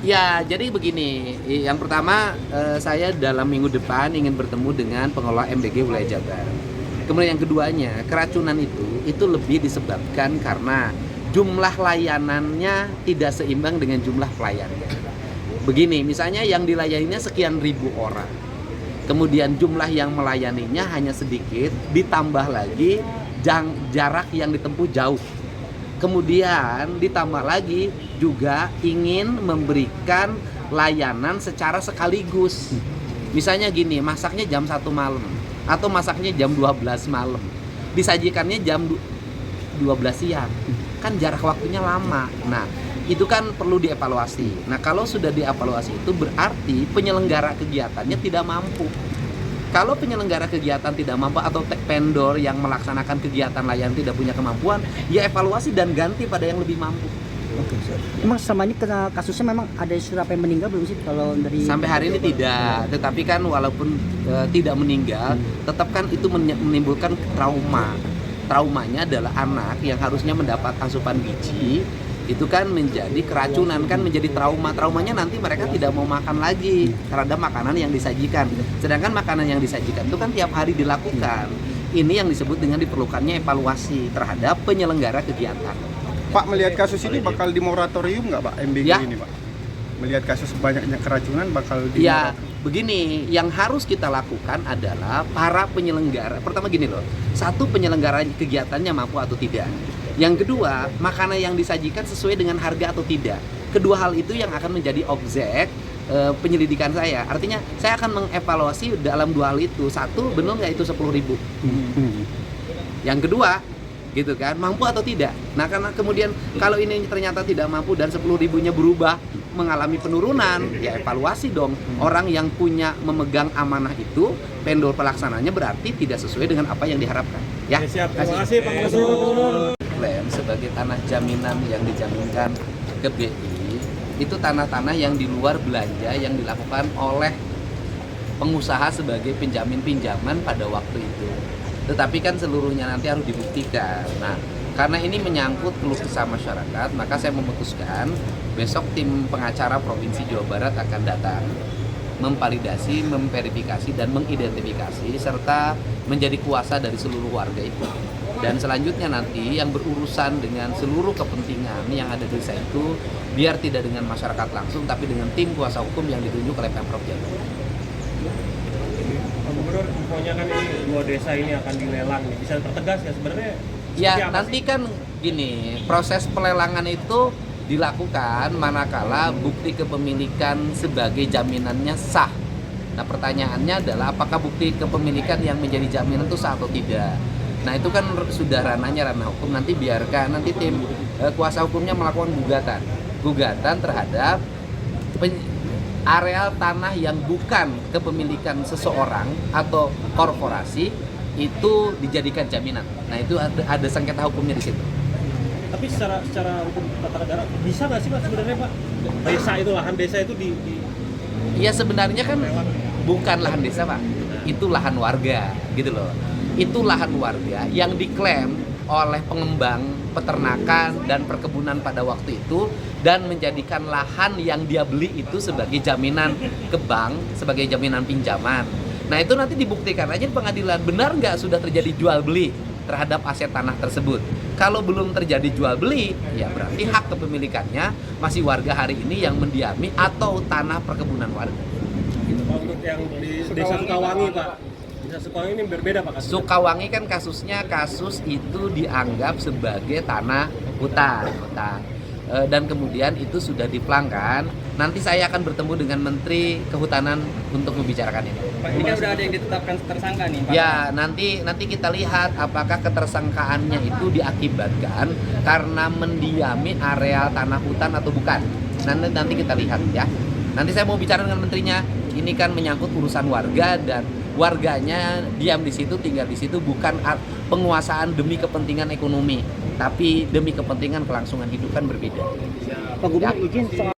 Ya, jadi begini. Yang pertama, saya dalam minggu depan ingin bertemu dengan pengelola MBG wilayah Jabar. Kemudian yang keduanya, keracunan itu lebih disebabkan karena jumlah layanannya tidak seimbang dengan jumlah pelayannya. Begini, misalnya yang dilayaninya sekian ribu orang. Kemudian jumlah yang melayaninya hanya sedikit, ditambah lagi jarak yang ditempuh jauh. Kemudian ditambah lagi juga ingin memberikan layanan secara sekaligus. Misalnya gini, masaknya jam 1 malam atau masaknya jam 12 malam. Disajikannya jam 12 siang. Kan jarak waktunya lama. Nah, itu kan perlu dievaluasi. Nah, kalau sudah dievaluasi itu berarti penyelenggara kegiatannya tidak mampu. Kalau penyelenggara kegiatan tidak mampu atau vendor yang melaksanakan kegiatan layanan tidak punya kemampuan, ya evaluasi dan ganti pada yang lebih mampu. Oke, emang selama ini kena kasusnya memang ada siapa yang meninggal belum sih kalau dari sampai hari ini tidak, tetapi kan walaupun tidak meninggal, tetap kan itu menimbulkan trauma. Traumanya adalah anak yang harusnya mendapat asupan gizi itu kan menjadi keracunan, kan menjadi traumanya nanti mereka tidak mau makan lagi terhadap makanan yang disajikan, sedangkan makanan yang disajikan itu kan tiap hari dilakukan. Ini yang disebut dengan diperlukannya evaluasi terhadap penyelenggara kegiatan. Pak, melihat kasus ini bakal dimoratorium nggak Pak MBG ya. ini Pak? Melihat kasus banyaknya keracunan bakal ya begini, yang harus kita lakukan adalah para penyelenggara, pertama gini loh, satu, penyelenggara kegiatannya mampu atau tidak. Yang kedua, makanan yang disajikan sesuai dengan harga atau tidak. Kedua hal itu yang akan menjadi objek penyelidikan saya. Artinya saya akan mengevaluasi dalam dua hal itu. Satu, benar nggak itu 10.000? Yang kedua, gitu kan, mampu atau tidak. Nah, karena kemudian kalau ini ternyata tidak mampu dan 10.000-nya berubah mengalami penurunan, ya evaluasi dong. Orang yang punya memegang amanah itu, vendor pelaksananya berarti tidak sesuai dengan apa yang diharapkan. Ya. Siap. Terima kasih Pak Gubernur. Sebagai tanah jaminan yang dijaminkan ke BI, itu tanah-tanah yang di luar belanja yang dilakukan oleh pengusaha sebagai penjamin pinjaman pada waktu itu. Tetapi kan seluruhnya nanti harus dibuktikan. Nah, karena ini menyangkut keluh kesah masyarakat, maka saya memutuskan besok tim pengacara Provinsi Jawa Barat akan datang memvalidasi, memverifikasi, dan mengidentifikasi serta menjadi kuasa dari seluruh warga itu. Dan selanjutnya nanti yang berurusan dengan seluruh kepentingan yang ada di desa itu biar tidak dengan masyarakat langsung tapi dengan tim kuasa hukum yang ditunjuk oleh Pemprov Jabar. Pak Gubernur, infonya kan ini 2 desa ini akan dilelang nih. Bisa tertegas ya sebenarnya? Ya, nanti kan gini, proses pelelangan itu dilakukan manakala bukti kepemilikan sebagai jaminannya sah. Nah, pertanyaannya adalah apakah bukti kepemilikan yang menjadi jaminan itu sah atau tidak. Nah, itu kan sudah ranahnya ranah hukum, nanti biarkan nanti tim kuasa hukumnya melakukan gugatan terhadap areal tanah yang bukan kepemilikan seseorang atau korporasi itu dijadikan jaminan. Nah, itu ada sengketa hukumnya di situ. Tapi secara hukum tata negara bisa nggak sih Pak sebenarnya Pak? Desa itu, lahan desa itu Ya sebenarnya kan bukan lahan desa Pak, itu lahan warga gitu loh. Itu lahan warga yang diklaim oleh pengembang peternakan dan perkebunan pada waktu itu dan menjadikan lahan yang dia beli itu sebagai jaminan ke bank, sebagai jaminan pinjaman. Nah, itu nanti dibuktikan aja di pengadilan, benar nggak sudah terjadi jual beli terhadap aset tanah tersebut. Kalau belum terjadi jual beli, ya berarti hak kepemilikannya masih warga hari ini yang mendiami atau tanah perkebunan warga. gitu. Pak, untuk yang di Desa Sukawangi Pak, Desa Sukawangi ini berbeda Pak kasusnya. Sukawangi kan kasus itu dianggap sebagai tanah hutan. Dan kemudian itu sudah dipelangkan. Nanti saya akan bertemu dengan Menteri Kehutanan untuk membicarakan ini. Pak, ini kan udah ada yang ditetapkan tersangka nih Pak. Ya, nanti kita lihat apakah ketersangkaannya itu diakibatkan karena mendiami areal tanah hutan atau bukan. Nanti kita lihat ya. Nanti saya mau bicara dengan menterinya. Ini kan menyangkut urusan warga dan warganya diam di situ, tinggal di situ, bukan penguasaan demi kepentingan ekonomi, tapi demi kepentingan kelangsungan hidup, kan berbeda. Pak Gubernur, izin soal